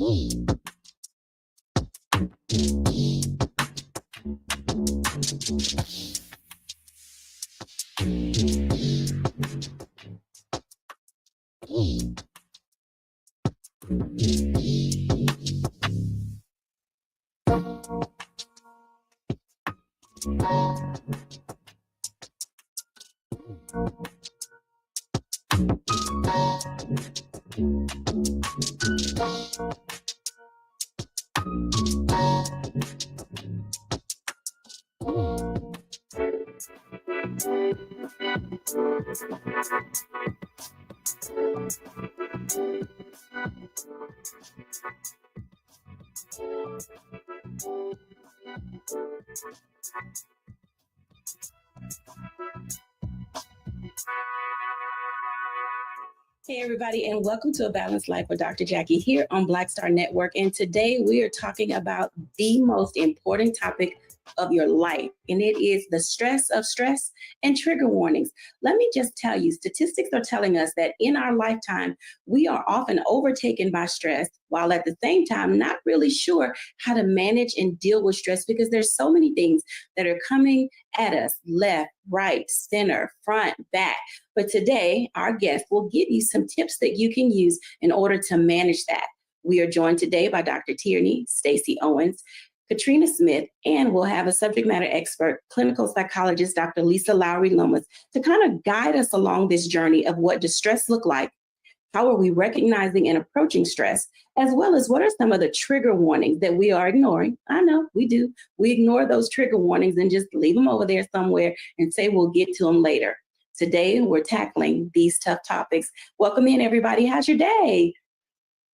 Hey, everybody, and welcome to A Balanced Life with Dr. Jackie here on Black Star Network. And today we are talking about the most important topic of your life, and it is the stress of stress and trigger warnings. Let me just tell you, statistics are telling us that in our lifetime, we are often overtaken by stress, while at the same time not really sure how to manage and deal with stress because there's so many things that are coming at us left, right, center, front, back. But today, our guest will give you some tips that you can use in order to manage that. We are joined today by Dr. Tierney, Stacey Owens, Katrina Smith, and we'll have a subject matter expert, clinical psychologist, Dr. Lisa Lowry Lomas, to kind of guide us along this journey of what does stress look like, how are we recognizing and approaching stress, as well as what are some of the trigger warnings that we are ignoring. I know we do. We ignore those trigger warnings and just leave them over there somewhere and say we'll get to them later. Today, we're tackling these tough topics. Welcome in, everybody. How's your day?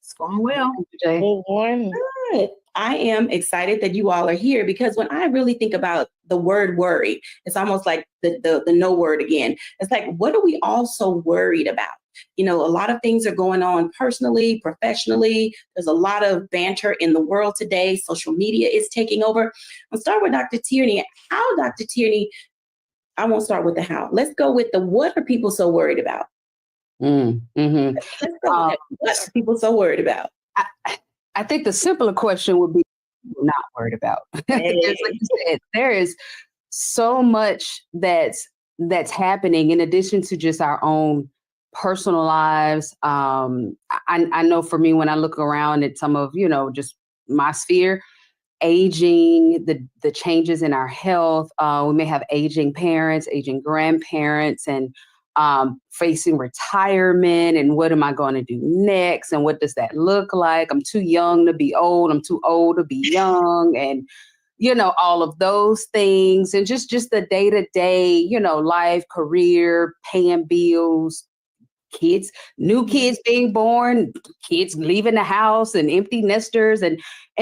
It's going well. Good morning. Good. I am excited that you all are here because when I really think about the word worry, it's almost like the no word again. It's like, what are we all so worried about? You know, a lot of things are going on personally, professionally. There's a lot of banter in the world today. Social media is taking over. I'll start with Dr. Tierney. How, Dr. Tierney, I won't start with the how. Let's go with the what are people so worried about? Mm-hmm. Let's go with that. What are people so worried about? I think the simpler question would be not worried about. Hey. Because like you said, there is so much that's happening in addition to just our own personal lives. I know for me, when I look around at some of, just my sphere, aging, the changes in our health, we may have aging parents, aging grandparents, and facing retirement, and what am I going to do next, and what does that look like? I'm too young to be old. I'm too old to be young, and all of those things, and just the day-to-day, life, career, paying bills, kids, new kids being born, kids leaving the house, and empty nesters, and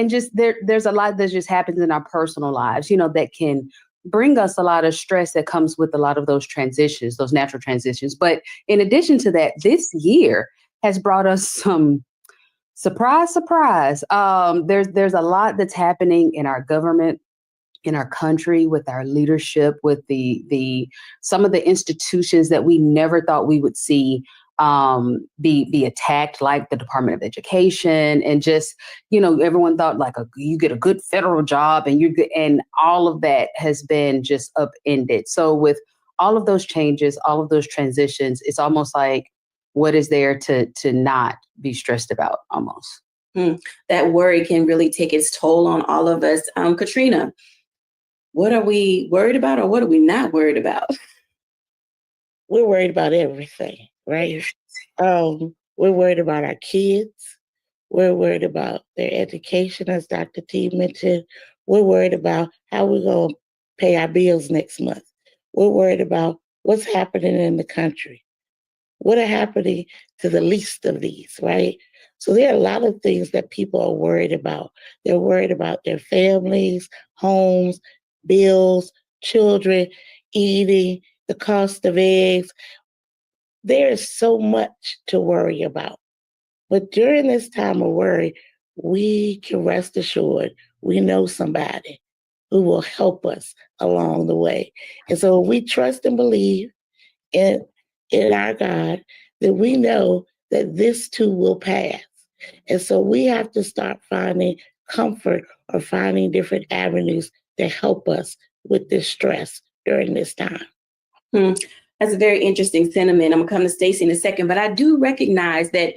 just there's a lot that just happens in our personal lives, that can bring us a lot of stress that comes with a lot of those transitions, those natural transitions. But in addition to that, this year has brought us some surprise. There's a lot that's happening in our government, in our country, with our leadership, with the some of the institutions that we never thought we would see be attacked, like the Department of Education, and just, everyone thought like you get a good federal job and all of that has been just upended. So with all of those changes, all of those transitions, it's almost like, what is there to not be stressed about almost? That worry can really take its toll on all of us. Katrina, what are we worried about, or what are we not worried about? We're worried about everything, right? We're worried about our kids. We're worried about their education, as Dr. T mentioned. We're worried about how we're going to pay our bills next month. We're worried about what's happening in the country. What are happening to the least of these, right? So there are a lot of things that people are worried about. They're worried about their families, homes, bills, children, eating, the cost of eggs. There is so much to worry about. But during this time of worry, we can rest assured we know somebody who will help us along the way. And so we trust and believe in our God, that we know that this too will pass. And so we have to start finding comfort or finding different avenues that help us with this stress during this time. That's a very interesting sentiment. I'm gonna come to Stacey in a second, but I do recognize that,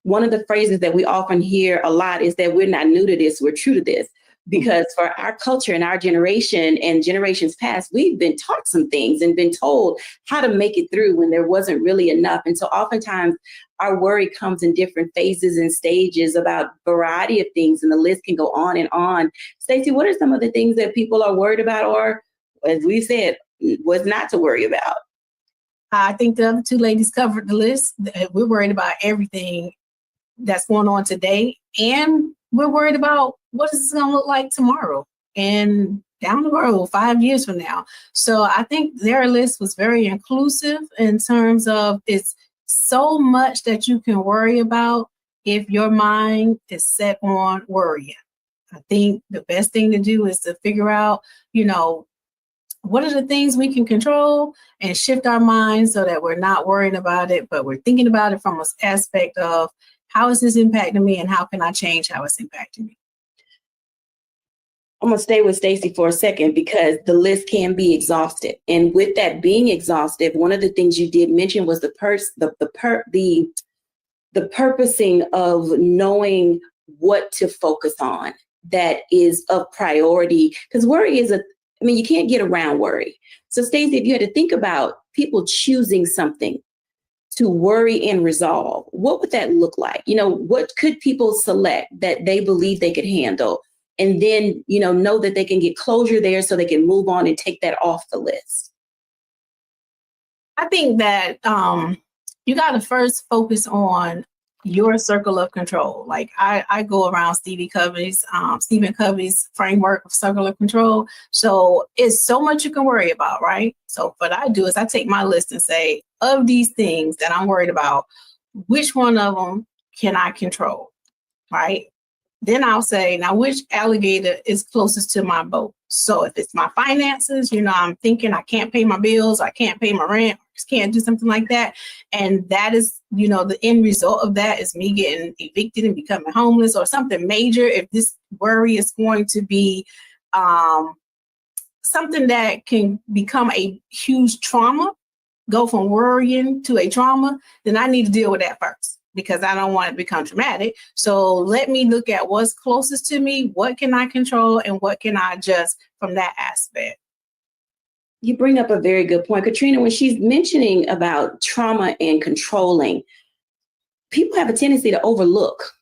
one of the phrases that we often hear a lot is that we're not new to this, we're true to this. Because for our culture and our generation and generations past, we've been taught some things and been told how to make it through when there wasn't really enough. And so oftentimes our worry comes in different phases and stages about a variety of things, and the list can go on and on. Stacey, what are some of the things that people are worried about, or, as we said, was not to worry about? I think the other two ladies covered the list. We're worried about everything that's going on today, and we're worried about what is this going to look like tomorrow and down the road, 5 years from now. So I think their list was very inclusive in terms of it's so much that you can worry about if your mind is set on worrying. I think the best thing to do is to figure out, what are the things we can control and shift our minds so that we're not worrying about it, but we're thinking about it from an aspect of how is this impacting me and how can I change how it's impacting me? I'm going to stay with Stacey for a second because the list can be exhausted. And with that being exhaustive, one of the things you did mention was the purposing of knowing what to focus on that is of priority. Because worry is you can't get around worry. So Stacey, if you had to think about people choosing something to worry and resolve, what would that look like? What could people select that they believe they could handle? And then, know that they can get closure there so they can move on and take that off the list. I think that you got to first focus on your circle of control. Like I go around Stephen Covey's framework of circle of control. So it's so much you can worry about, right? So what I do is I take my list and say, of these things that I'm worried about, which one of them can I control, right? Then I'll say, now which alligator is closest to my boat? So if it's my finances, I'm thinking I can't pay my bills, I can't pay my rent, just can't do something like that. And that is, the end result of that is me getting evicted and becoming homeless or something major. If this worry is going to be something that can become a huge trauma, go from worrying to a trauma, then I need to deal with that first, because I don't want it to become traumatic. So let me look at what's closest to me, what can I control, and what can I adjust from that aspect. You bring up a very good point, Katrina, when she's mentioning about trauma and controlling. People have a tendency to overlook,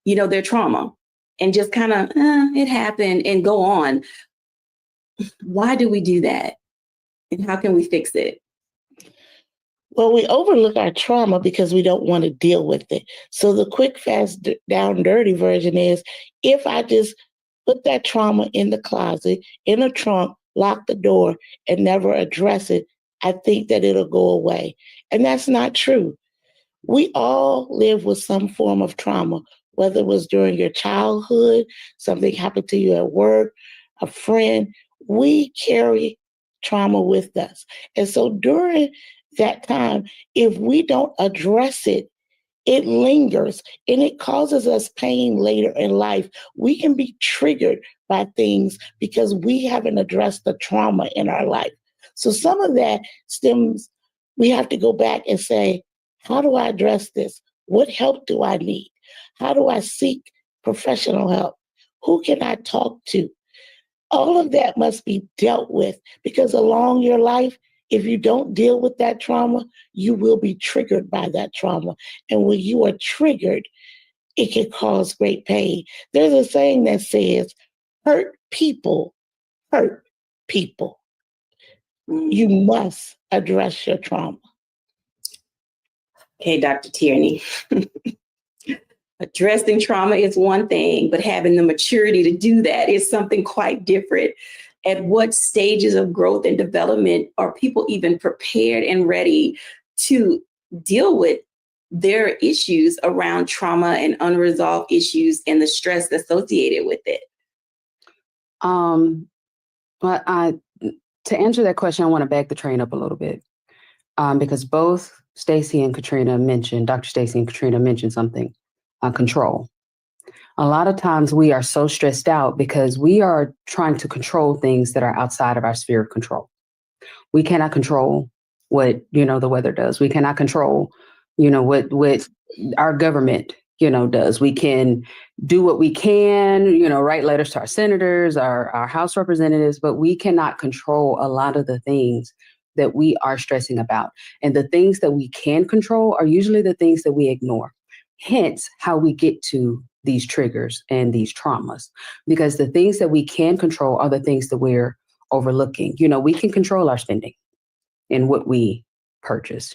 their trauma and just kind of, it happened and go on. Why do we do that? And how can we fix it? Well, we overlook our trauma because we don't want to deal with it. So the quick, fast, down, dirty version is, if I just put that trauma in the closet, in a trunk, lock the door, and never address it, I think that it'll go away. And that's not true. We all live with some form of trauma, whether it was during your childhood, something happened to you at work, a friend. We carry trauma with us. And so during that time, if we don't address it, it lingers and it causes us pain later in life. We can be triggered by things because we haven't addressed the trauma in our life. So some of that stems, we have to go back and say, how do I address this? What help do I need? How do I seek professional help? Who can I talk to? All of that must be dealt with, because along your life, if you don't deal with that trauma, you will be triggered by that trauma. And when you are triggered, it can cause great pain. There's a saying that says, hurt people hurt people. You must address your trauma. Okay, Dr. Tierney. Addressing trauma is one thing, but having the maturity to do that is something quite different. At what stages of growth and development are people even prepared and ready to deal with their issues around trauma and unresolved issues and the stress associated with it? To answer that question, I want to back the train up a little bit, because both Stacey and Katrina mentioned, Dr. Stacey and Katrina mentioned something. control. A lot of times we are so stressed out because we are trying to control things that are outside of our sphere of control. We cannot control what, the weather does. We cannot control, what our government, does. We can do what we can, write letters to our senators, our House representatives, but we cannot control a lot of the things that we are stressing about. And the things that we can control are usually the things that we ignore. Hence how we get to these triggers and these traumas, because the things that we can control are the things that we're overlooking. We can control our spending and what we purchase,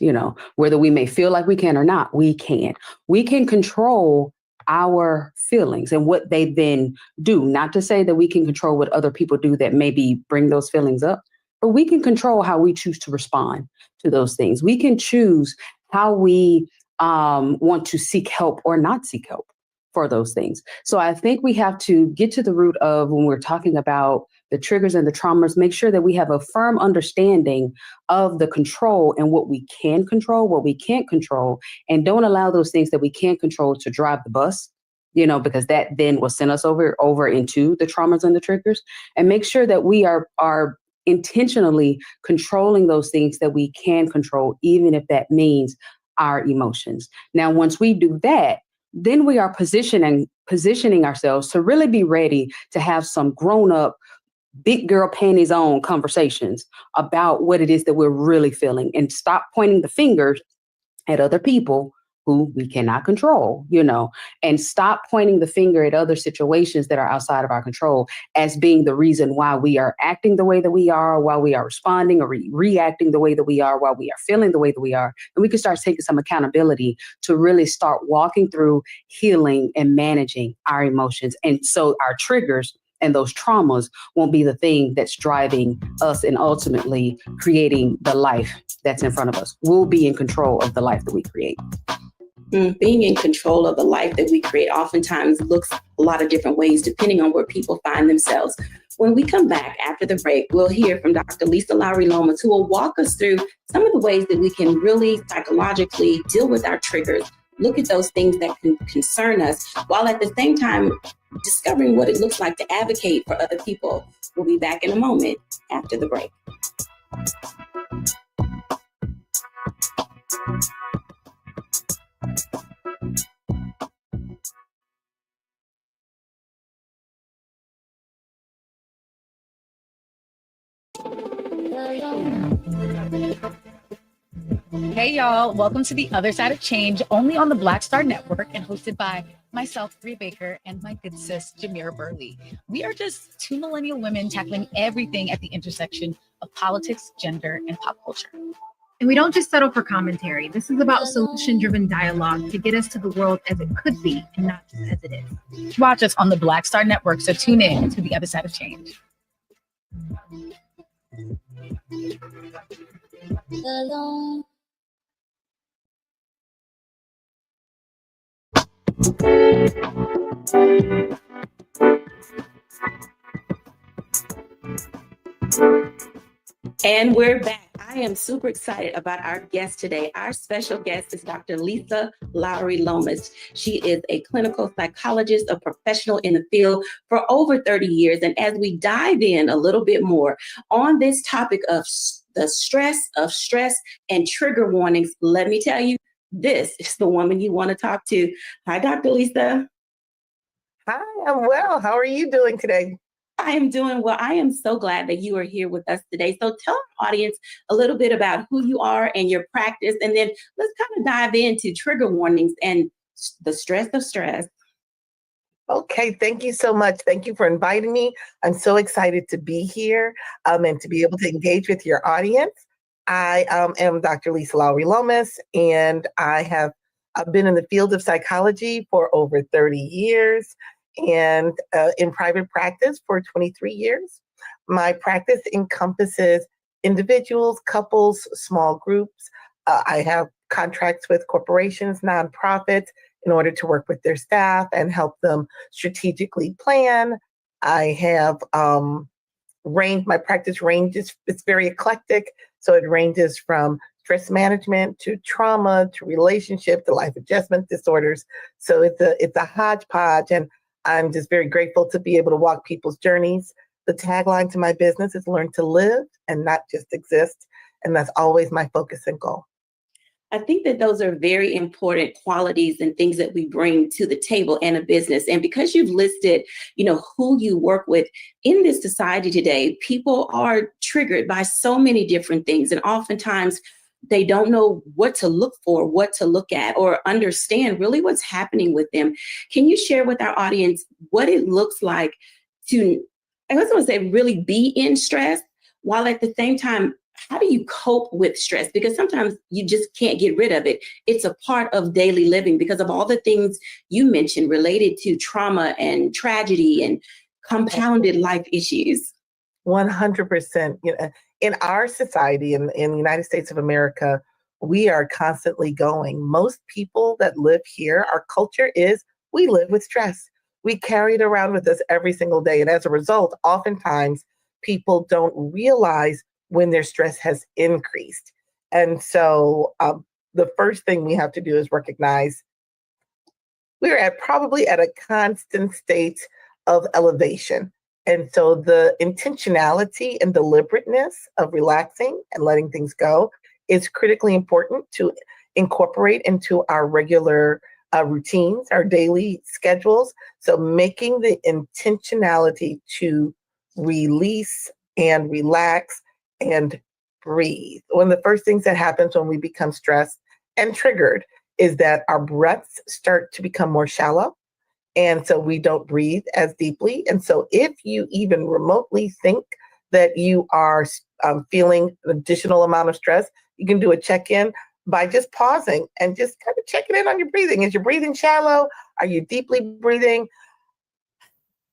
whether we may feel like we can or not, we can. We can control our feelings and what they then do. Not to say that we can control what other people do that maybe bring those feelings up, but we can control how we choose to respond to those things. We can choose how we want to seek help or not seek help for those things. So I think we have to get to the root of, when we're talking about the triggers and the traumas, make sure that we have a firm understanding of the control and what we can control, what we can't control, and don't allow those things that we can't control to drive the bus, because that then will send us over into the traumas and the triggers. And make sure that we are intentionally controlling those things that we can control, even if that means our emotions. Now, once we do that, then we are positioning ourselves to really be ready to have some grown-up, big girl panties on conversations about what it is that we're really feeling, and stop pointing the fingers at other people who we cannot control, and stop pointing the finger at other situations that are outside of our control as being the reason why we are acting the way that we are, why we are responding or reacting the way that we are, why we are feeling the way that we are. And we can start taking some accountability to really start walking through healing and managing our emotions. And so our triggers and those traumas won't be the thing that's driving us and ultimately creating the life that's in front of us. We'll be in control of the life that we create. Being in control of the life that we create oftentimes looks a lot of different ways depending on where people find themselves. When we come back after the break, we'll hear from Dr. Lisa Lowry Lomas, who will walk us through some of the ways that we can really psychologically deal with our triggers, look at those things that can concern us, while at the same time discovering what it looks like to advocate for other people. We'll be back in a moment after the break. Hey y'all, welcome to The Other Side of Change, only on the Black Star Network and hosted by myself, Bria Baker, and my good sis, Jamira Burley. We are just two millennial women tackling everything at the intersection of politics, gender, and pop culture. And we don't just settle for commentary. This is about solution-driven dialogue to get us to the world as it could be and not just as it is. Watch us on the Black Star Network, so tune in to The Other Side of Change. And we're back. I am super excited about our guest today. Our special guest is Dr. Lisa Lowry Lomas. She is a clinical psychologist, a professional in the field for over 30 years. And as we dive in a little bit more on this topic of the stress and trigger warnings, let me tell you, this is the woman you want to talk to. Hi, Dr. Lisa. Hi, I'm well. How are you doing today? I am doing well. I am so glad that you are here with us today. So tell our audience a little bit about who you are and your practice, and then let's kind of dive into trigger warnings and the stress of stress. Okay, thank you so much. Thank you for inviting me. I'm so excited to be here and to be able to engage with your audience. I am Dr. Lisa Lowry Lomas, and I've been in the field of psychology for over 30 years. And in private practice for 23 years. My practice encompasses individuals, couples, small groups. I have contracts with corporations, nonprofits, in order to work with their staff and help them strategically plan. I have my practice ranges, it's very eclectic. So it ranges from stress management to trauma to relationship to life adjustment disorders. So it's a hodgepodge, and I'm just very grateful to be able to walk people's journeys. The tagline to my business is learn to live and not just exist. And that's always my focus and goal. I think that those are very important qualities and things that we bring to the table in a business. And because you've listed, who you work with in this society today, people are triggered by so many different things. And oftentimes they don't know what to look for, what to look at, or understand really what's happening with them. Can you share with our audience what it looks like to, I was going to say, really be in stress, while at the same time, how do you cope with stress? Because sometimes you just can't get rid of it. It's a part of daily living because of all the things you mentioned related to trauma and tragedy and compounded life issues. 100%. In our society, in the United States of America, we are constantly going. Most people that live here, our culture is we live with stress. We carry it around with us every single day. And as a result, oftentimes people don't realize when their stress has increased. And so the first thing we have to do is recognize we're probably at a constant state of elevation. And so the intentionality and deliberateness of relaxing and letting things go is critically important to incorporate into our regular routines, our daily schedules. So making the intentionality to release and relax and breathe. One of the first things that happens when we become stressed and triggered is that our breaths start to become more shallow. And so we don't breathe as deeply. And so if you even remotely think that you are feeling an additional amount of stress, you can do a check-in by just pausing and just kind of checking in on your breathing. Is your breathing shallow? Are you deeply breathing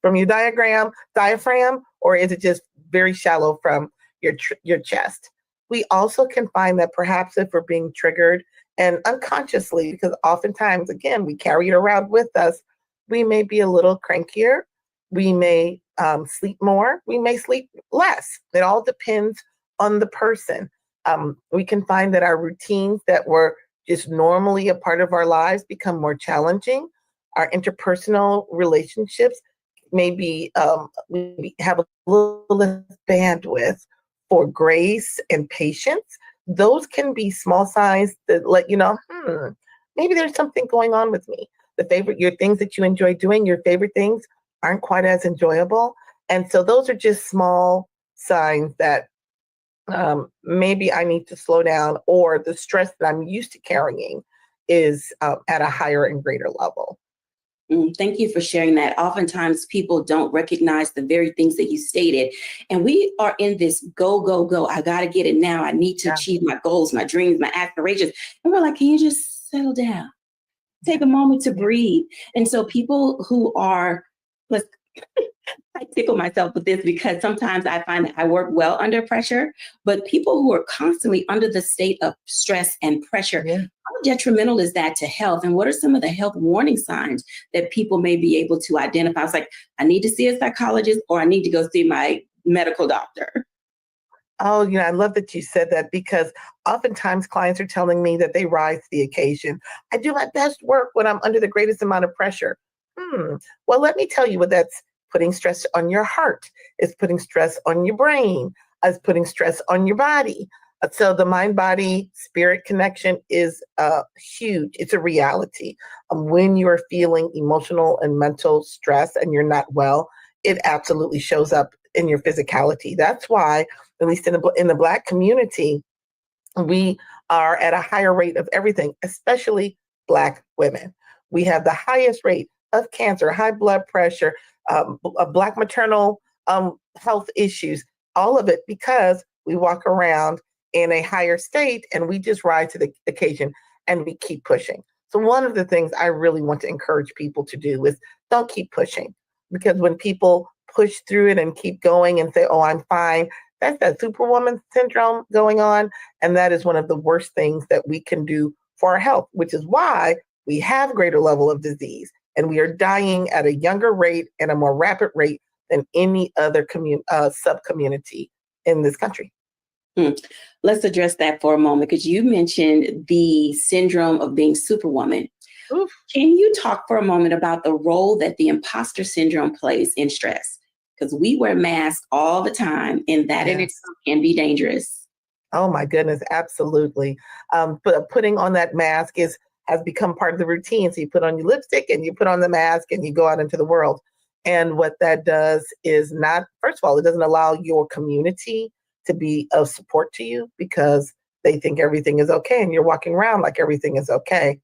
from your diaphragm, or is it just very shallow from your chest? We also can find that perhaps if we're being triggered and unconsciously, because oftentimes, again, we carry it around with us, we may be a little crankier. We may sleep more. We may sleep less. It all depends on the person. We can find that our routines that were just normally a part of our lives become more challenging. Our interpersonal relationships maybe we have a little less bandwidth for grace and patience. Those can be small signs that let you know, maybe there's something going on with me. Your things that you enjoy doing, your favorite things aren't quite as enjoyable. And so those are just small signs that maybe I need to slow down, or the stress that I'm used to carrying is at a higher and greater level. Thank you for sharing that. Oftentimes people don't recognize the very things that you stated. And we are in this go, go, go. I got to get it now. I need to achieve my goals, my dreams, my aspirations. And we're like, can you just settle down? Take a moment to breathe. And so people who are, I tickle myself with this because sometimes I find that I work well under pressure, but people who are constantly under the state of stress and pressure, how detrimental is that to health? And what are some of the health warning signs that people may be able to identify? It's like, I need to see a psychologist, or I need to go see my medical doctor. Oh, I love that you said that, because oftentimes clients are telling me that they rise to the occasion. I do my best work when I'm under the greatest amount of pressure. Well, let me tell you what that's putting stress on your heart. It's putting stress on your brain. It's putting stress on your body. So the mind-body-spirit connection is huge. It's a reality. When you're feeling emotional and mental stress and you're not well, it absolutely shows up in your physicality. That's why, at least in the Black community, we are at a higher rate of everything, especially Black women. We have the highest rate of cancer, high blood pressure, Black maternal health issues, all of it because we walk around in a higher state and we just rise to the occasion and we keep pushing. So one of the things I really want to encourage people to do is don't keep pushing, because when people push through it and keep going and say, oh, I'm fine, that's that superwoman syndrome going on. And that is one of the worst things that we can do for our health, which is why we have greater level of disease. And we are dying at a younger rate and a more rapid rate than any other sub-community in this country. Let's address that for a moment, because you mentioned the syndrome of being superwoman. Oof. Can you talk for a moment about the role that the imposter syndrome plays in stress? Because we wear masks all the time, and that in Yes. itself can be dangerous. Oh my goodness, absolutely. But putting on that mask has become part of the routine. So you put on your lipstick and you put on the mask and you go out into the world. And what that does is not, first of all, it doesn't allow your community to be of support to you because they think everything is okay and you're walking around like everything is okay,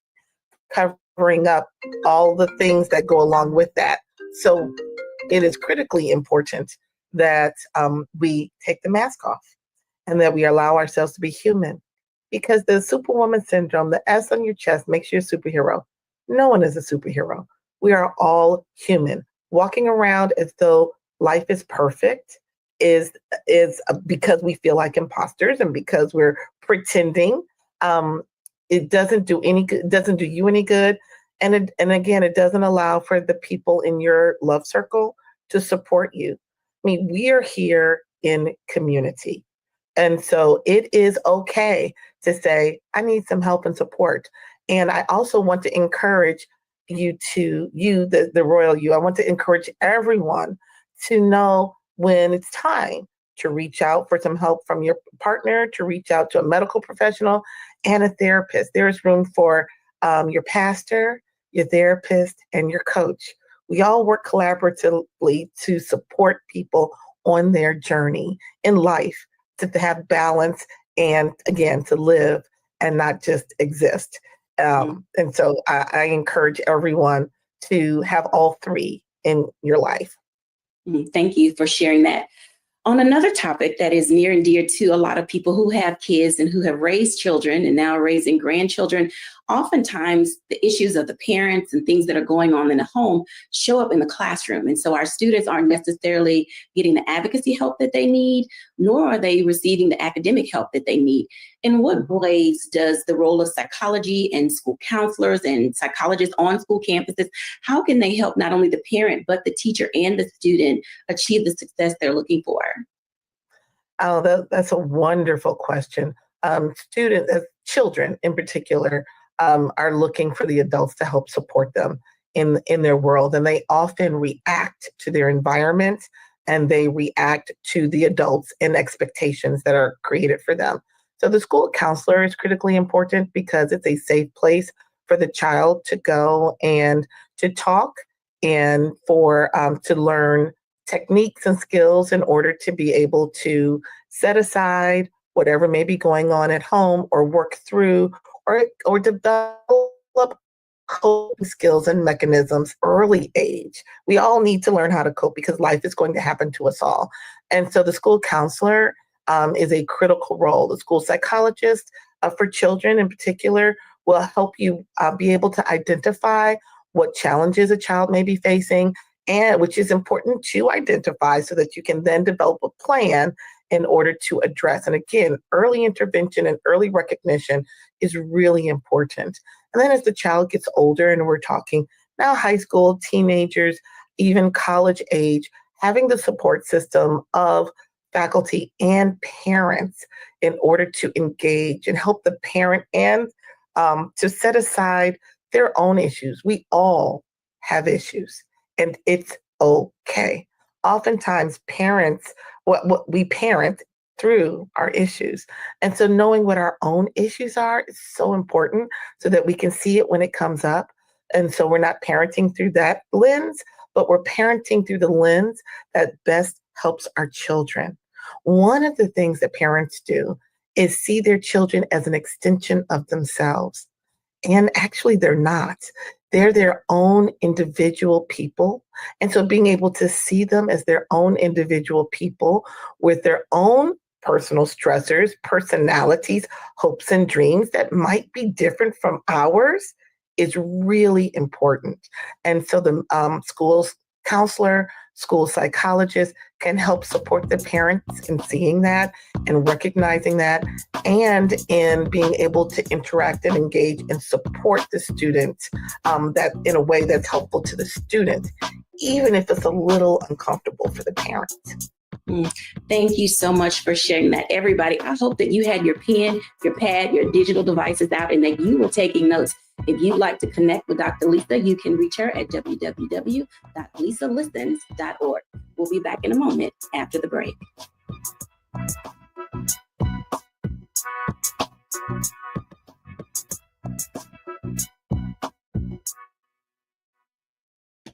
covering up all the things that go along with that. So it is critically important that we take the mask off and that we allow ourselves to be human. Because the superwoman syndrome, the S on your chest makes you a superhero. No one is a superhero. We are all human. Walking around as though life is perfect is because we feel like imposters and because we're pretending. It doesn't do any good, doesn't do you any good. And again, it doesn't allow for the people in your love circle to support you. I mean, we are here in community. And so it is okay to say, I need some help and support. And I also want to encourage the royal you, I want to encourage everyone to know when it's time to reach out for some help from your partner, to reach out to a medical professional and a therapist. There is room for your pastor, your therapist, and your coach. We all work collaboratively to support people on their journey in life, to have balance and, again, to live and not just exist. And so I encourage everyone to have all three in your life. Thank you for sharing that. On another topic that is near and dear to a lot of people who have kids and who have raised children and now raising grandchildren, oftentimes the issues of the parents and things that are going on in the home show up in the classroom. And so our students aren't necessarily getting the advocacy help that they need, nor are they receiving the academic help that they need. In what ways does the role of psychology and school counselors and psychologists on school campuses, how can they help not only the parent, but the teacher and the student achieve the success they're looking for? Oh, that's a wonderful question. Children in particular, are looking for the adults to help support them in their world. And they often react to their environment and they react to the adults and expectations that are created for them. So the school counselor is critically important because it's a safe place for the child to go and to talk and for to learn techniques and skills in order to be able to set aside whatever may be going on at home or work through or develop coping skills and mechanisms early age. We all need to learn how to cope because life is going to happen to us all. And so the school counselor is a critical role. The school psychologist for children in particular will help you be able to identify what challenges a child may be facing, and which is important to identify so that you can then develop a plan in order to address. And again, early intervention and early recognition is really important. And then as the child gets older, and we're talking now high school, teenagers, even college age, having the support system of faculty and parents in order to engage and help the parent and to set aside their own issues. We all have issues, and it's okay. Oftentimes parents, what we parent through our issues. And so knowing what our own issues are is so important so that we can see it when it comes up. And so we're not parenting through that lens, but we're parenting through the lens that best helps our children. One of the things that parents do is see their children as an extension of themselves. And actually they're not. They're their own individual people. And so being able to see them as their own individual people with their own personal stressors, personalities, hopes, and dreams that might be different from ours is really important. And so the school counselor, school psychologist can help support the parents in seeing that and recognizing that, and in being able to interact and engage and support the student that in a way that's helpful to the student, even if it's a little uncomfortable for the parent. Thank you so much for sharing that, everybody. I hope that you had your pen, your pad, your digital devices out, and that you were taking notes. If you'd like to connect with Dr. Lisa, you can reach her at www.lisalistens.org. We'll be back in a moment after the break.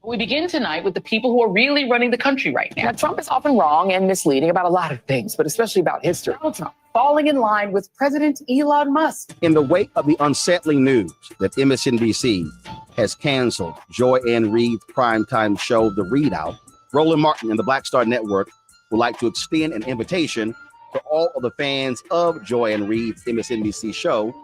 We begin tonight with the people who are really running the country right now. Now, Trump is often wrong and misleading about a lot of things, but especially about history. Donald Trump falling in line with President Elon Musk. In the wake of the unsettling news that MSNBC has canceled Joy Ann Reid's primetime show, The Readout, Roland Martin and the Black Star Network would like to extend an invitation to all of the fans of Joy Ann Reid's MSNBC show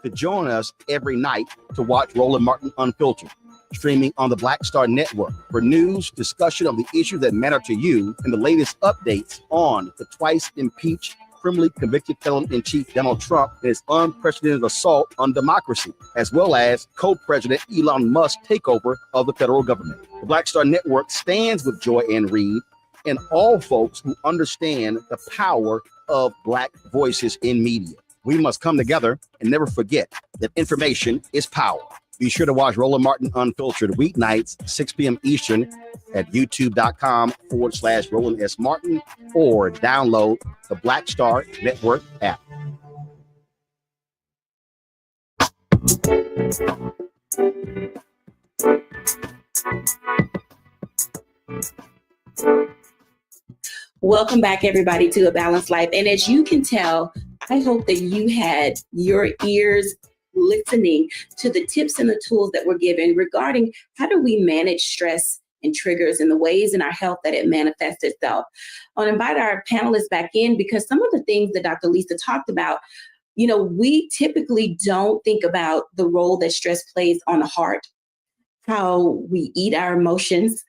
to join us every night to watch Roland Martin Unfiltered, streaming on the Black Star Network for news, discussion of the issues that matter to you, and the latest updates on the twice impeached, criminally convicted felon-in-chief Donald Trump and his unprecedented assault on democracy, as well as co-president Elon Musk's takeover of the federal government. The Black Star Network stands with Joy Ann Reid and all folks who understand the power of Black voices in media. We must come together and never forget that information is power. Be sure to watch Roland Martin Unfiltered weeknights, 6 p.m. Eastern at youtube.com/Roland S. Martin, or download the Black Star Network app. Welcome back, everybody, to A Balanced Life. And as you can tell, I hope that you had your ears listening to the tips and the tools that we're given regarding how do we manage stress and triggers and the ways in our health that it manifests itself. I want to invite our panelists back in because some of the things that Dr. Lisa talked about, you know, we typically don't think about the role that stress plays on the heart, how we eat our emotions,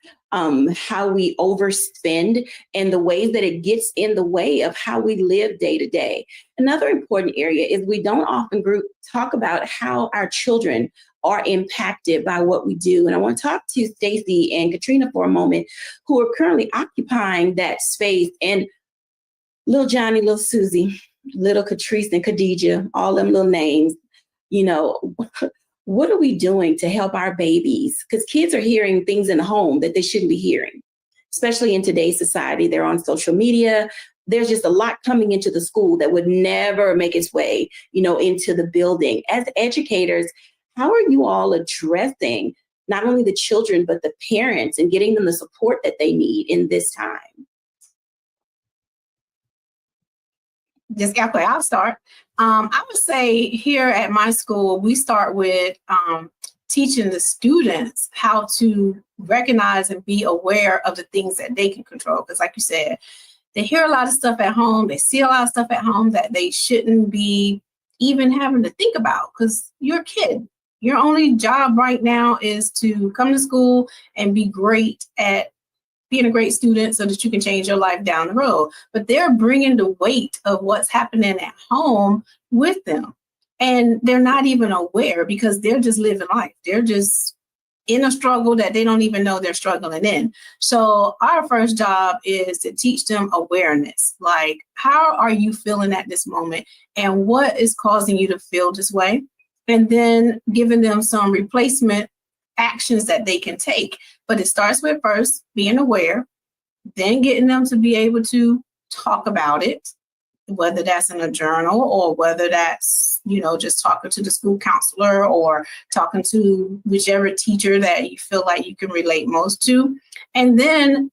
how we overspend, and the ways that it gets in the way of how we live day to day. Another important area is we don't often talk about how our children are impacted by what we do. And I want to talk to Stacey and Katrina for a moment, who are currently occupying that space. And little Johnny, little Susie, little Catrice and Khadijah, all them little names, you know, what are we doing to help our babies? Because kids are hearing things in the home that they shouldn't be hearing, especially in today's society. They're on social media. There's just a lot coming into the school that would never make its way, you know, into the building. As educators, how are you all addressing not only the children, but the parents and getting them the support that they need in this time? Just Jacquie, I'll start. I would say here at my school, we start with teaching the students how to recognize and be aware of the things that they can control. Because like you said, they hear a lot of stuff at home. They see a lot of stuff at home that they shouldn't be even having to think about because you're a kid. Your only job right now is to come to school and be great at being a great student so that you can change your life down the road. But they're bringing the weight of what's happening at home with them. And they're not even aware because they're just living life. They're just in a struggle that they don't even know they're struggling in. So our first job is to teach them awareness. Like, how are you feeling at this moment? And what is causing you to feel this way? And then giving them some replacement actions that they can take. But it starts with first being aware, then getting them to be able to talk about it, whether that's in a journal or whether that's, you know, just talking to the school counselor or talking to whichever teacher that you feel like you can relate most to. And then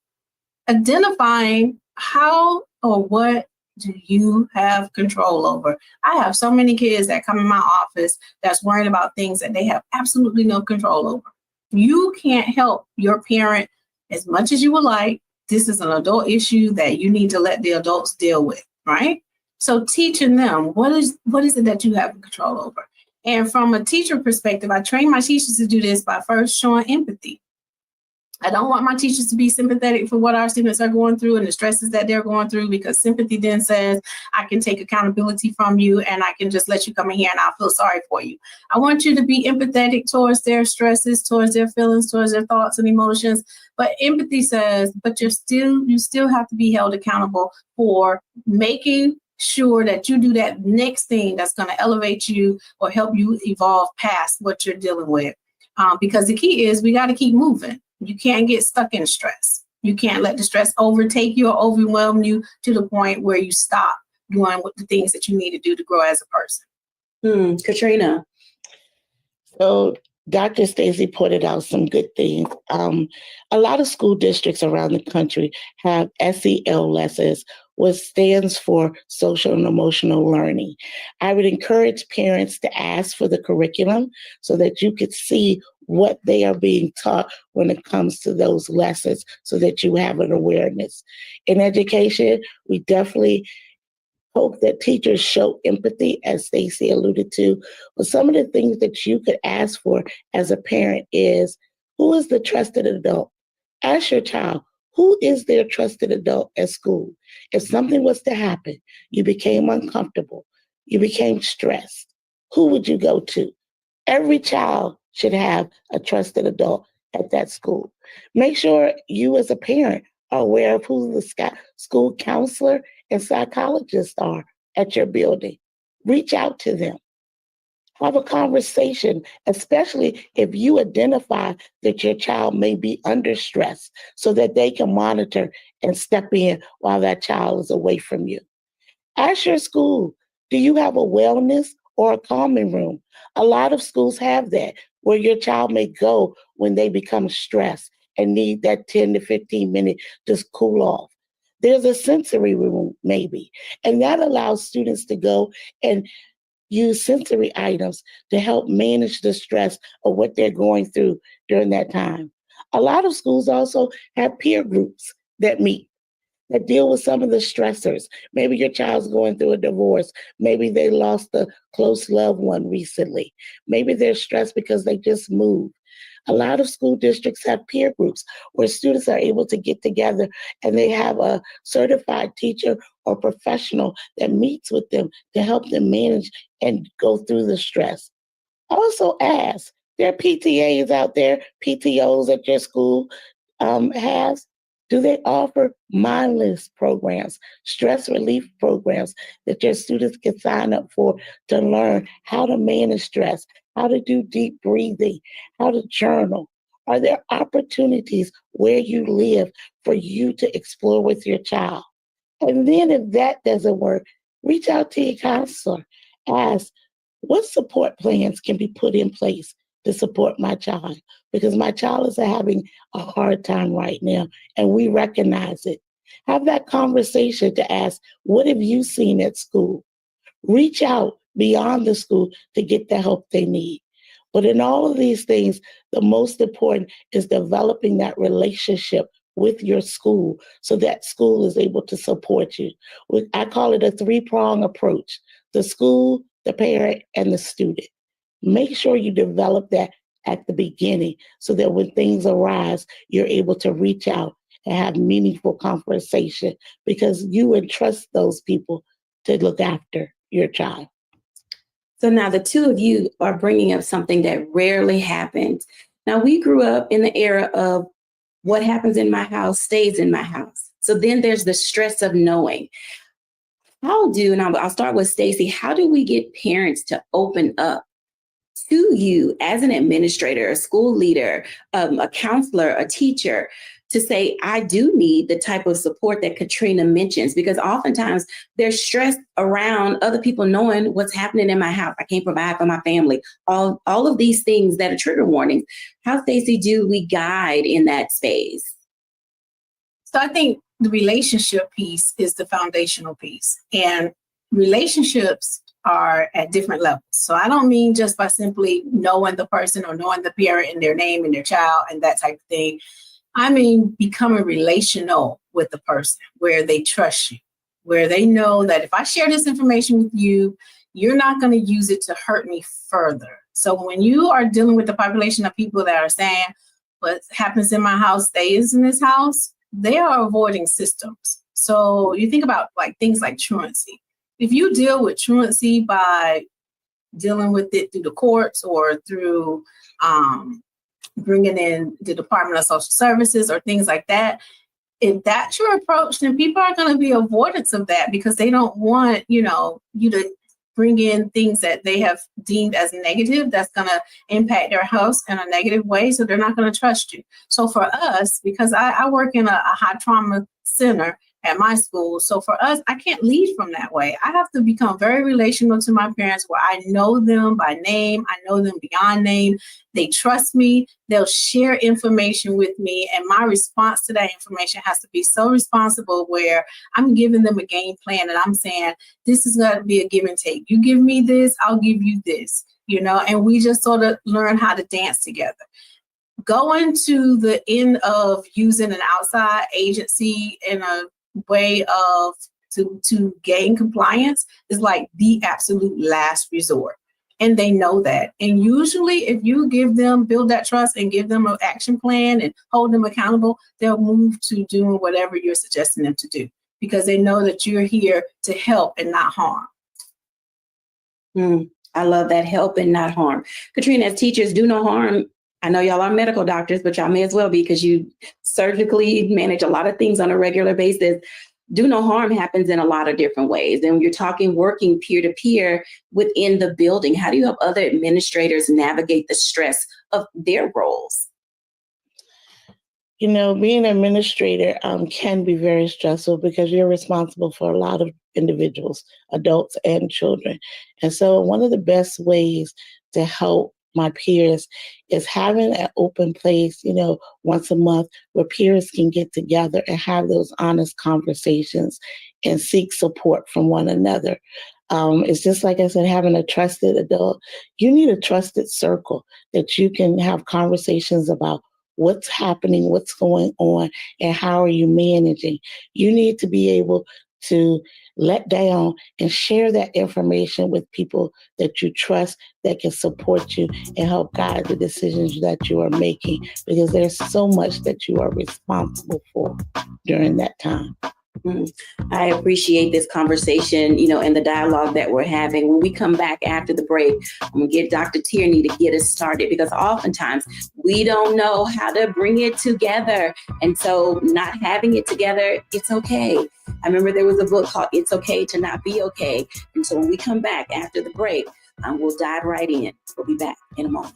identifying how or what do you have control over? I have so many kids that come in my office that's worrying about things that they have absolutely no control over. You can't help your parent as much as you would like. This is an adult issue that you need to let the adults deal with, right? So teaching them, what is it that you have control over? And from a teacher perspective, I train my teachers to do this by first showing empathy. I don't want my teachers to be sympathetic for what our students are going through and the stresses that they're going through, because sympathy then says, I can take accountability from you and I can just let you come in here and I'll feel sorry for you. I want you to be empathetic towards their stresses, towards their feelings, towards their thoughts and emotions. But empathy says, but you still have to be held accountable for making sure that you do that next thing that's going to elevate you or help you evolve past what you're dealing with. Because the key is we got to keep moving. You can't get stuck in stress. You can't let the stress overtake you or overwhelm you to the point where you stop doing what the things that you need to do to grow as a person. Katrina. So Dr. Stacy pointed out some good things. A lot of school districts around the country have SEL lessons, which stands for social and emotional learning. I would encourage parents to ask for the curriculum so that you could see what they are being taught when it comes to those lessons so that you have an awareness. In education, we definitely hope that teachers show empathy, as Stacey alluded to. But some of the things that you could ask for as a parent is, who is the trusted adult? Ask your child, who is their trusted adult at school? If something was to happen, you became uncomfortable, you became stressed, who would you go to? Every child should have a trusted adult at that school. Make sure you as a parent are aware of who the school counselor and psychologists are at your building. Reach out to them. Have a conversation, especially if you identify that your child may be under stress, so that they can monitor and step in while that child is away from you. Ask your school, do you have a wellness or a calming room? A lot of schools have that, where your child may go when they become stressed and need that 10 to 15 minutes to cool off. There's a sensory room maybe, and that allows students to go and use sensory items to help manage the stress of what they're going through during that time. A lot of schools also have peer groups that meet, that deal with some of the stressors. Maybe your child's going through a divorce. Maybe they lost a close loved one recently. Maybe they're stressed because they just moved. A lot of school districts have peer groups where students are able to get together and they have a certified teacher or professional that meets with them to help them manage and go through the stress. Also ask, there are PTAs out there, PTOs at your school has. Do they offer mindless programs, stress relief programs that your students can sign up for to learn how to manage stress, how to do deep breathing, how to journal? Are there opportunities where you live for you to explore with your child? And then if that doesn't work, reach out to your counselor. Ask, what support plans can be put in place to support my child? Because my child is having a hard time right now, and we recognize it. Have that conversation to ask, what have you seen at school? Reach out beyond the school to get the help they need. But in all of these things, the most important is developing that relationship with your school so that school is able to support you. I call it a three-prong approach: the school, the parent, and the student. Make sure you develop that at the beginning so that when things arise, you're able to reach out and have meaningful conversation, because you entrust those people to look after your child. So now the two of you are bringing up something that rarely happens. Now, we grew up in the era of what happens in my house stays in my house. So then there's the stress of knowing. And I'll start with Stacey, how do we get parents to open up to you as an administrator, a school leader, a counselor, a teacher, to say, I do need the type of support that Katrina mentions? Because oftentimes they're stressed around other people knowing what's happening in my house. I can't provide for my family. All of these things that are trigger warnings. How, Stacey, do we guide in that space? So I think the relationship piece is the foundational piece, and relationships are at different levels. So I don't mean just by simply knowing the person or knowing the parent and their name and their child and that type of thing. I mean, becoming relational with the person where they trust you, where they know that if I share this information with you, you're not going to use it to hurt me further. So when you are dealing with the population of people that are saying, what happens in my house stays in this house, they are avoiding systems. So you think about like things like truancy. If you deal with truancy by dealing with it through the courts or through bringing in the Department of Social Services or things like that, if that's your approach, then people are going to be avoidance of that because they don't want, you to bring in things that they have deemed as negative that's going to impact their house in a negative way. So they're not going to trust you. So for us, because I work in a high trauma center at my school. So for us, I can't lead from that way. I have to become very relational to my parents where I know them by name. I know them beyond name. They trust me. They'll share information with me. And my response to that information has to be so responsible where I'm giving them a game plan and I'm saying, this is going to be a give and take. You give me this, I'll give you this, and we just sort of learn how to dance together. Going to the end of using an outside agency in a way of to gain compliance is like the absolute last resort. And they know that. And usually if you build that trust and give them an action plan and hold them accountable, they'll move to doing whatever you're suggesting them to do because they know that you're here to help and not harm. I love that, help and not harm. Katrina, as teachers, do no harm. I know y'all are medical doctors, but y'all may as well be because you surgically manage a lot of things on a regular basis. Do no harm happens in a lot of different ways. And when you're talking working peer-to-peer within the building, how do you help other administrators navigate the stress of their roles? Being an administrator can be very stressful because you're responsible for a lot of individuals, adults and children. And so one of the best ways to help my peers is having an open place, once a month where peers can get together and have those honest conversations and seek support from one another. It's just like I said, having a trusted adult. You need a trusted circle that you can have conversations about what's happening, what's going on, and how are you managing. You need to be able to let down and share that information with people that you trust that can support you and help guide the decisions that you are making, because there's so much that you are responsible for during that time. I appreciate this conversation, and the dialogue that we're having. When we come back after the break, I'm going to get Dr. Tierney to get us started because oftentimes we don't know how to bring it together. And so not having it together, it's okay. I remember there was a book called It's Okay to Not Be Okay. And so when we come back after the break, we'll dive right in. We'll be back in a moment.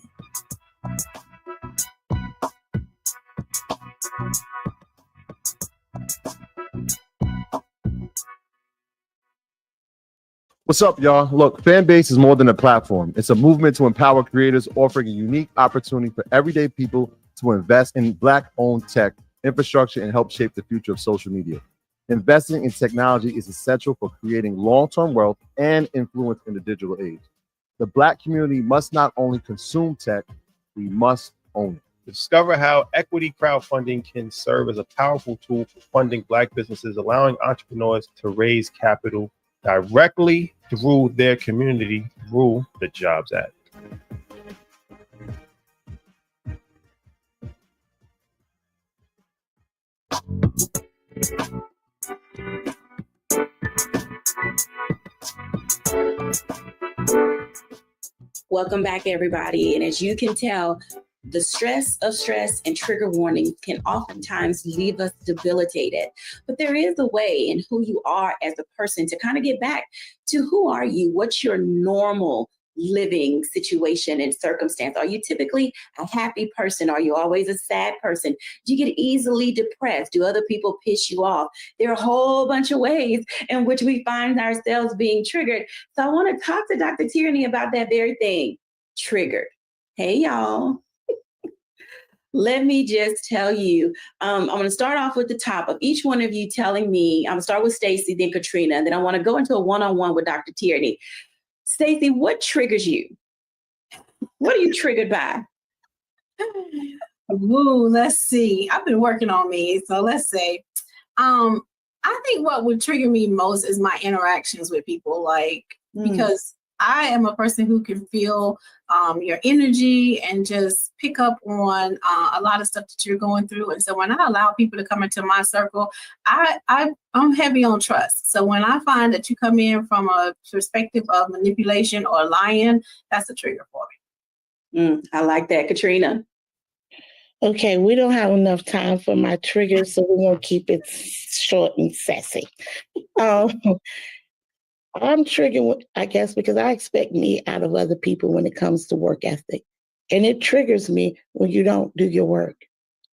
What's up, y'all? Look, Fanbase is more than a platform. It's a movement to empower creators, offering a unique opportunity for everyday people to invest in Black-owned tech, infrastructure, and help shape the future of social media. Investing in technology is essential for creating long-term wealth and influence in the digital age. The Black community must not only consume tech, we must own it. Discover how equity crowdfunding can serve as a powerful tool for funding Black businesses, allowing entrepreneurs to raise capital directly through their community through the Jobs Act. Welcome back, everybody. And as you can tell, the stress of stress and trigger warnings can oftentimes leave us debilitated. But there is a way in who you are as a person to kind of get back to who are you? What's your normal living situation and circumstance? Are you typically a happy person? Are you always a sad person? Do you get easily depressed? Do other people piss you off? There are a whole bunch of ways in which we find ourselves being triggered. So I want to talk to Dr. Tierney about that very thing, triggered. Hey, y'all. Let me just tell you, I'm going to start off with the top of each one of you telling me. I'm going to start with Stacey, then Katrina, and then I want to go into a one-on-one with Dr. Tierney. Stacey, what triggers you? What are you triggered by? Ooh, let's see. I've been working on me, so let's say. I think what would trigger me most is my interactions with people, because I am a person who can feel your energy and just pick up on a lot of stuff that you're going through. And so when I allow people to come into my circle, I'm heavy on trust. So when I find that you come in from a perspective of manipulation or lying, that's a trigger for me. I like that, Katrina. Okay, we don't have enough time for my triggers, so we're going to keep it short and sassy. I'm triggered, I guess, because I expect me out of other people when it comes to work ethic. And it triggers me when you don't do your work.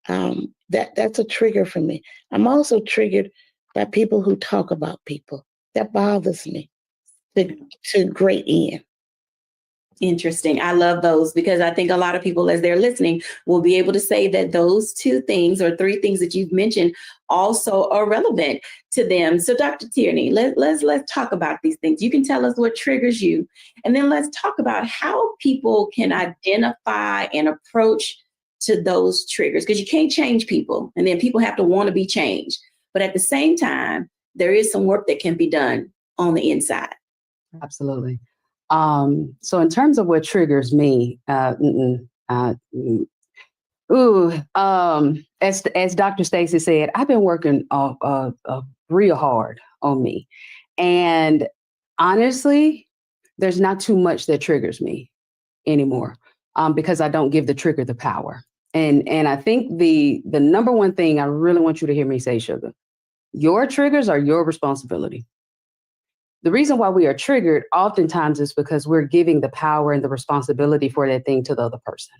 That's a trigger for me. I'm also triggered by people who talk about people. That bothers me to great end. Interesting. I love those because I think a lot of people, as they're listening, will be able to say that those 2 things or 3 things that you've mentioned also are relevant to them. So, Dr. Tierney, let's talk about these things. You can tell us what triggers you, and then let's talk about how people can identify and approach to those triggers, because you can't change people, and then people have to want to be changed. But at the same time, there is some work that can be done on the inside. Absolutely. So in terms of what triggers me, as Dr. Stacy said, I've been working real hard on me. And honestly, there's not too much that triggers me anymore because I don't give the trigger the power. And I think the number one thing I really want you to hear me say, Sugar, your triggers are your responsibility. The reason why we are triggered oftentimes is because we're giving the power and the responsibility for that thing to the other person.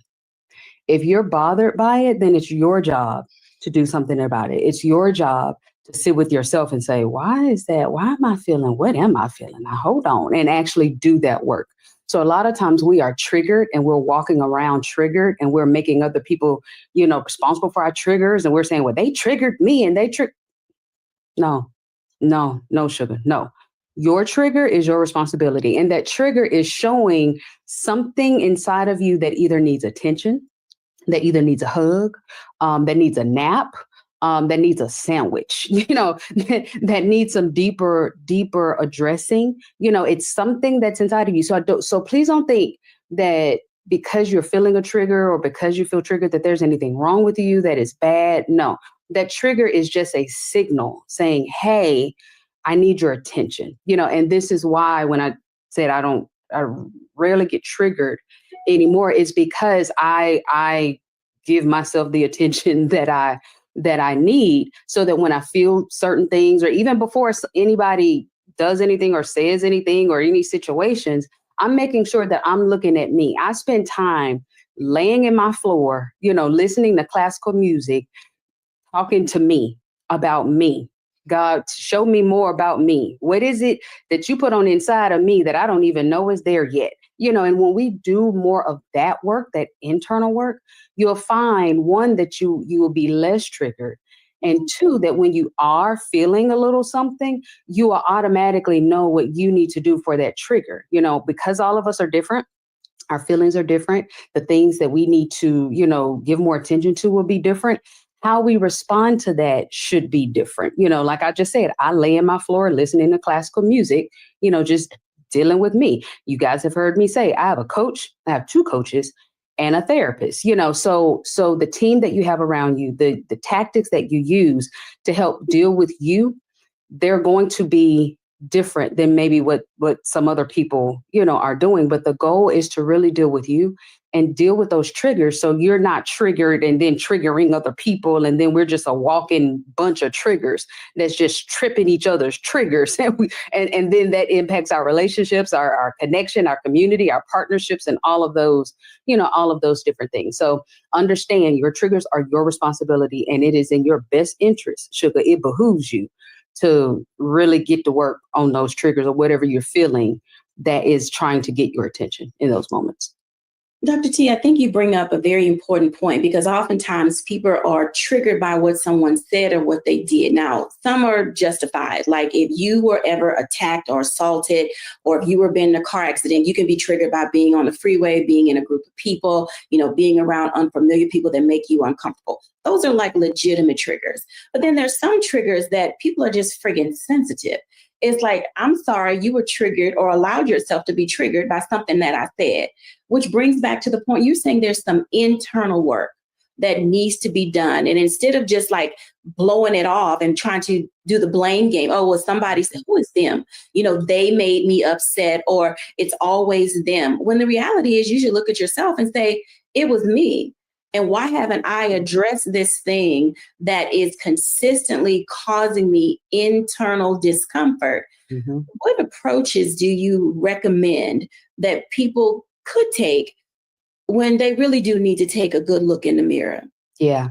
If you're bothered by it, then it's your job to do something about it. It's your job to sit with yourself and say, why is that? Why am I feeling? What am I feeling? Now, hold on, and actually do that work. So a lot of times we are triggered and we're walking around triggered and we're making other people, responsible for our triggers. And we're saying, well, they triggered me and they triggered. No, Sugar, no. Your trigger is your responsibility. And that trigger is showing something inside of you that either needs attention, that either needs a hug, that needs a nap, that needs a sandwich, that needs some deeper addressing. It's something that's inside of you. So please don't think that because you're feeling a trigger or because you feel triggered that there's anything wrong with you, that is bad. No, that trigger is just a signal saying, hey, I need your attention, and this is why when I said I rarely get triggered anymore, is because I give myself the attention that I need, so that when I feel certain things, or even before anybody does anything or says anything or any situations, I'm making sure that I'm looking at me. I spend time laying in my floor, listening to classical music, talking to me about me. God, show me more about me. What is it that you put on the inside of me that I don't even know is there yet? And when we do more of that work, that internal work, you'll find, one, that you will be less triggered. And 2, that when you are feeling a little something, you will automatically know what you need to do for that trigger. Because all of us are different. Our feelings are different. The things that we need to, give more attention to will be different. How we respond to that should be different. Like I just said, I lay in my floor listening to classical music, just dealing with me. You guys have heard me say, I have a coach, I have 2 coaches and a therapist, so the team that you have around you, the tactics that you use to help deal with you, they're going to be different than maybe what some other people, are doing. But the goal is to really deal with you and deal with those triggers, so you're not triggered and then triggering other people. And then we're just a walking bunch of triggers that's just tripping each other's triggers. And then that impacts our relationships, our connection, our community, our partnerships, and all of those, all of those different things. So understand your triggers are your responsibility, and it is in your best interest, Sugar. It behooves you to really get to work on those triggers or whatever you're feeling that is trying to get your attention in those moments. Dr. T, I think you bring up a very important point, because oftentimes people are triggered by what someone said or what they did. Now, some are justified. Like if you were ever attacked or assaulted, or if you were in a car accident, you can be triggered by being on the freeway, being in a group of people, being around unfamiliar people that make you uncomfortable. Those are like legitimate triggers. But then there's some triggers that people are just friggin' sensitive. it's like, I'm sorry you were triggered or allowed yourself to be triggered by something that I said, which brings back to the point you're saying there's some internal work that needs to be done. And instead of just like blowing it off and trying to do the blame game, oh, well, somebody said, who is them? They made me upset, or it's always them. When the reality is you should look at yourself and say, it was me. And why haven't I addressed this thing that is consistently causing me internal discomfort? Mm-hmm. What approaches do you recommend that people could take when they really do need to take a good look in the mirror? Yeah.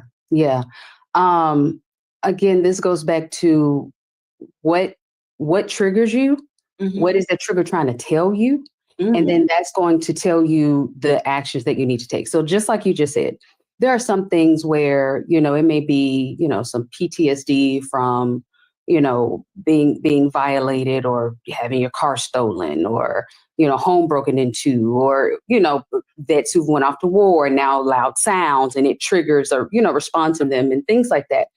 Again, this goes back to what triggers you. Mm-hmm. What is that trigger trying to tell you? Mm-hmm. And then that's going to tell you the actions that you need to take. So just like you just said, there are some things where, it may be, some PTSD from, being violated, or having your car stolen, or, home broken into, or, vets who went off to war and now loud sounds and it triggers or, respond to them and things like that.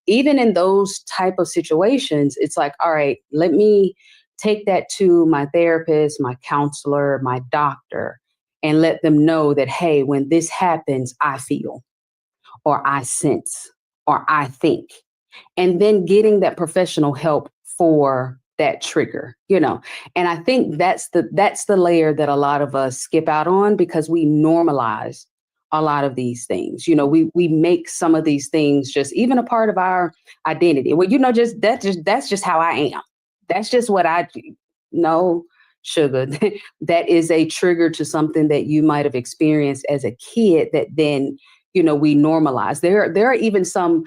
Even in those type of situations, it's like, all right, let me take that to my therapist, my counselor, my doctor, and let them know that, hey, when this happens, I feel, or I sense, or I think, and then getting that professional help for that trigger, and I think that's the layer that a lot of us skip out on, because we normalize a lot of these things. We make some of these things just even a part of our identity. Well, that's just how I am. That's just what I do. No, sugar. That is a trigger to something that you might have experienced as a kid that then, we normalize. There are even some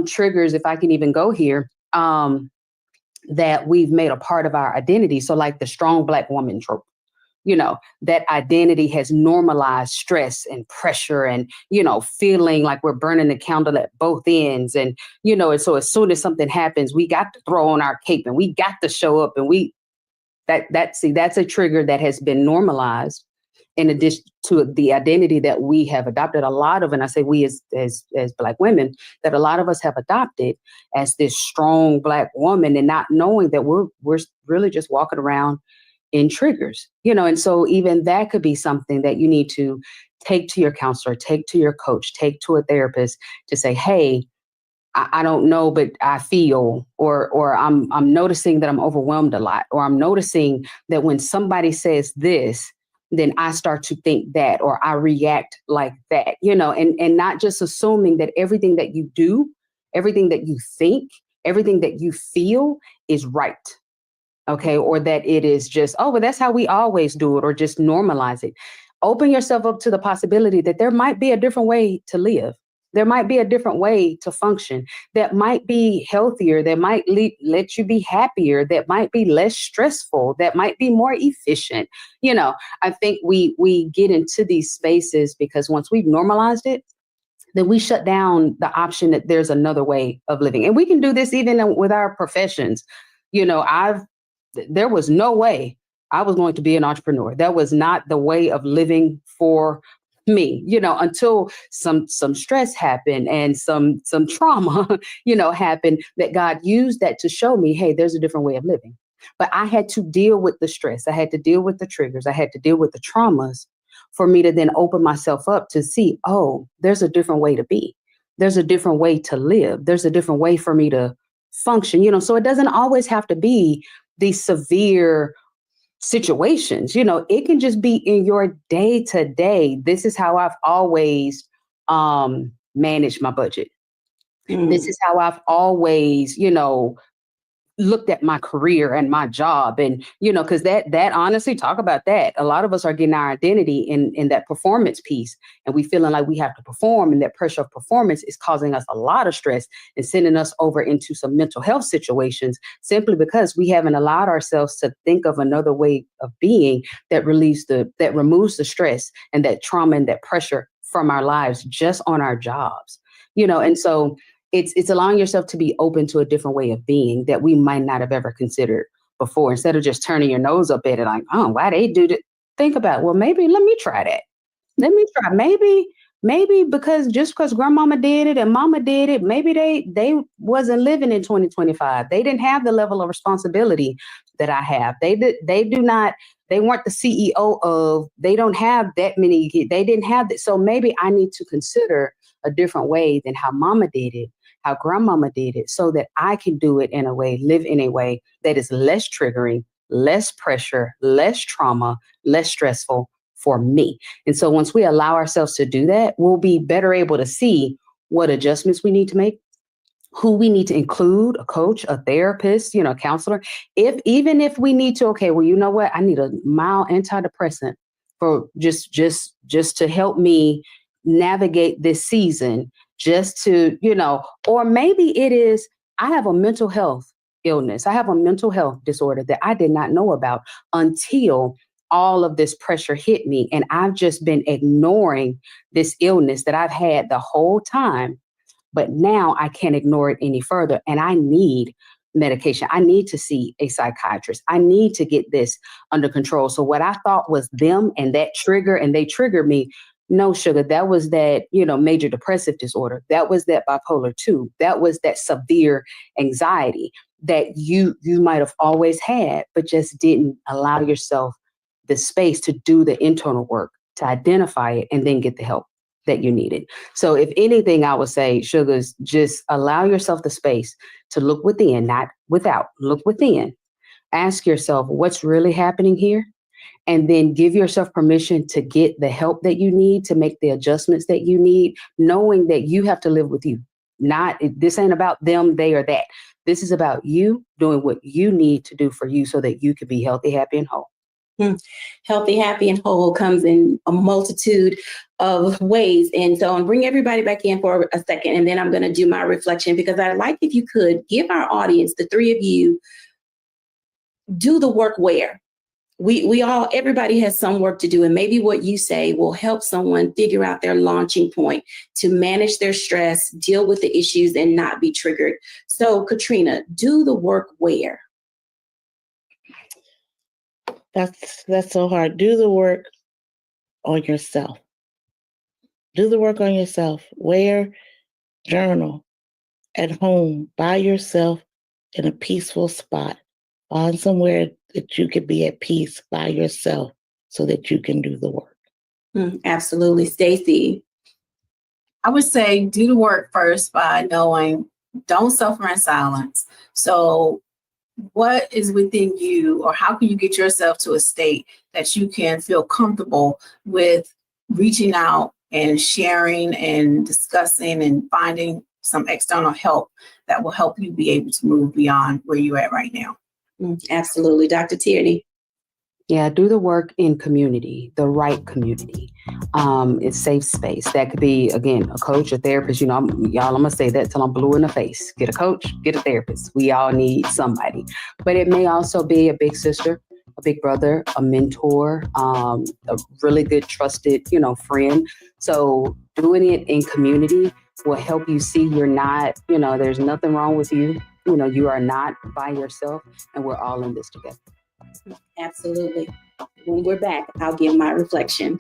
triggers, if I can even go here, that we've made a part of our identity. So like the strong Black woman trope, that identity has normalized stress and pressure and, feeling like we're burning the candle at both ends. And, and so as soon as something happens, we got to throw on our cape and we got to show up, and that's a trigger that has been normalized in addition to the identity that we have adopted a lot of. And I say we as Black women, that a lot of us have adopted as this strong Black woman, and not knowing that we're really just walking around in triggers, and so even that could be something that you need to take to your counselor, take to your coach, take to a therapist to say, hey, I don't know, but I feel, or I'm noticing that I'm overwhelmed a lot, or I'm noticing that when somebody says this, then I start to think that, or I react like that, and not just assuming that everything that you do, everything that you think, everything that you feel is right. Okay. Or that it is just, oh, well, that's how we always do it, or just normalize it. Open yourself up to the possibility that there might be a different way to live. There might be a different way to function that might be healthier, that might let you be happier, that might be less stressful, that might be more efficient. I think we get into these spaces because once we've normalized it, then we shut down the option that there's another way of living. And we can do this even with our professions. There was no way I was going to be an entrepreneur. That was not the way of living for me, until some stress happened and some trauma, happened, that God used that to show me, hey, there's a different way of living. But I had to deal with the stress. I had to deal with the triggers. I had to deal with the traumas for me to then open myself up to see, oh, there's a different way to be. There's a different way to live. There's a different way for me to function, so it doesn't always have to be these severe situations, it can just be in your day to day. This is how I've always managed my budget. This is how I've always, looked at my career and my job. And, because that honestly, talk about that. A lot of us are getting our identity in that performance piece, and we feeling like we have to perform, and that pressure of performance is causing us a lot of stress and sending us over into some mental health situations, simply because we haven't allowed ourselves to think of another way of being that removes the stress and that trauma and that pressure from our lives just on our jobs, and so it's allowing yourself to be open to a different way of being that we might not have ever considered before, instead of just turning your nose up at it like, oh, why they do that? Think about, well, maybe let me try that. Maybe Maybe just because grandmama did it and mama did it, maybe they wasn't living in 2025. They didn't have the level of responsibility that I have. They weren't the CEO of, they don't have that many kids. They didn't have that. So maybe I need to consider a different way than how mama did it, how grandmama did it, so that I can do it in a way, live in a way that is less triggering, less pressure, less trauma, less stressful for me. And so once we allow ourselves to do that, we'll be better able to see what adjustments we need to make, who we need to include, a coach, a therapist, a counselor. Even if we need to, okay, well, you know what? I need a mild antidepressant for just to help me navigate this season, just to, or maybe it is, I have a mental health illness. I have a mental health disorder that I did not know about until all of this pressure hit me. And I've just been ignoring this illness that I've had the whole time. But now I can't ignore it any further. And I need medication. I need to see a psychiatrist. I need to get this under control. So what I thought was them and that trigger, and they triggered me. No, sugar, that was that, major depressive disorder. That was that bipolar 2. That was that severe anxiety that you might have always had, but just didn't allow yourself the space to do the internal work, to identify it, and then get the help that you needed. So if anything, I would say, sugars, just allow yourself the space to look within, not without. Look within. Ask yourself what's really happening here, and then give yourself permission to get the help that you need, to make the adjustments that you need, knowing that you have to live with you. This ain't about them, they, or that. This is about you doing what you need to do for you so that you can be healthy, happy, and whole. Healthy, happy, and whole comes in a multitude of ways. And so I'll bring everybody back in for a second, and then I'm going to do my reflection, because I'd like, if you could, give our audience, the three of you, do the work where. Everybody has some work to do, and maybe what you say will help someone figure out their launching point to manage their stress, deal with the issues, and not be triggered. So, Katrina, do the work where? That's so hard. Do the work on yourself. Do the work on yourself. Where? Journal. At home, by yourself, in a peaceful spot. Find somewhere that you can be at peace by yourself so that you can do the work. Absolutely. Stacey? I would say do the work first by knowing, don't suffer in silence. So what is within you, or how can you get yourself to a state that you can feel comfortable with reaching out and sharing and discussing and finding some external help that will help you be able to move beyond where you're at right now? Absolutely. Dr. Tierney? Yeah, do the work in community, the right community. It's safe space. That could be, again, a coach, a therapist. Y'all, I'm going to say that till I'm blue in the face. Get a coach, get a therapist. We all need somebody. But it may also be a big sister, a big brother, a mentor, a really good, trusted, friend. So doing it in community will help you see you're not, there's nothing wrong with you. You are not by yourself, and we're all in this together. Absolutely. When we're back, I'll give my reflection.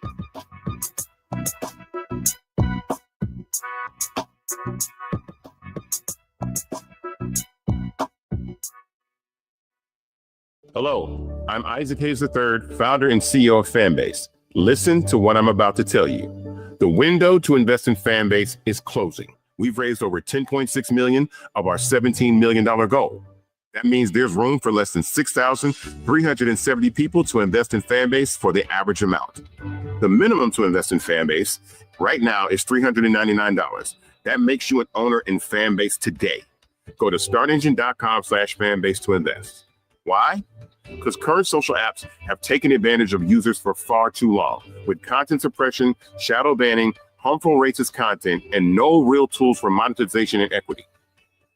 Hello, I'm Isaac Hayes III, founder and CEO of Fanbase. Listen to what I'm about to tell you. The window to invest in Fanbase is closing. We've raised over $10.6 million of our $17 million goal. That means there's room for less than 6,370 people to invest in Fanbase for the average amount. The minimum to invest in Fanbase right now is $399. That makes you an owner in Fanbase today. Go to startengine.com/fanbase to invest. Why? Because current social apps have taken advantage of users for far too long, with content suppression, shadow banning, harmful racist content, and no real tools for monetization and equity.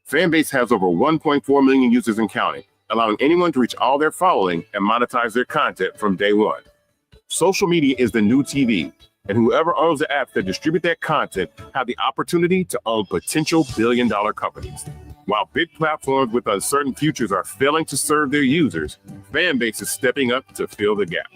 Fanbase has over 1.4 million users and counting, allowing anyone to reach all their following and monetize their content from day one. Social media is the new TV, and whoever owns the apps that distribute that content have the opportunity to own potential billion-dollar companies. While big platforms with uncertain futures are failing to serve their users, Fanbase is stepping up to fill the gap.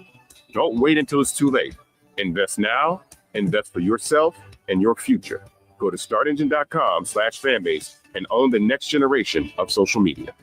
Don't wait until it's too late. Invest now, invest for yourself, and your future. Go to startengine.com/fanbase and own the next generation of social media.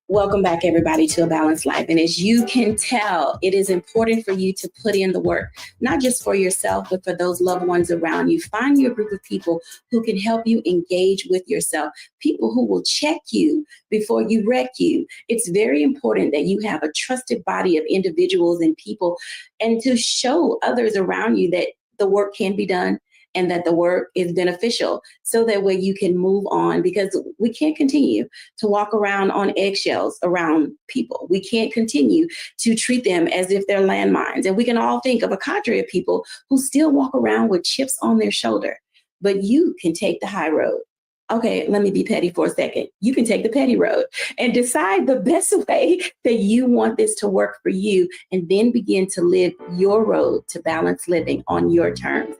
Welcome back, everybody, to A Balanced Life. And as you can tell, it is important for you to put in the work, not just for yourself, but for those loved ones around you. Find your group of people who can help you engage with yourself, people who will check you before you wreck you. It's very important that you have a trusted body of individuals and people, and to show others around you that the work can be done and that the work is beneficial, so that way you can move on, because we can't continue to walk around on eggshells around people. We can't continue to treat them as if they're landmines. And we can all think of a cadre of people who still walk around with chips on their shoulder, but you can take the high road. Okay, let me be petty for a second. You can take the petty road and decide the best way that you want this to work for you, and then begin to live your road to balanced living on your terms.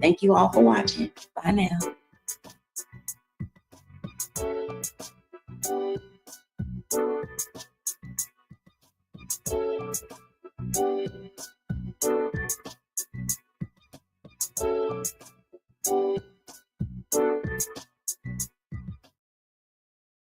Thank you all for watching. Bye now.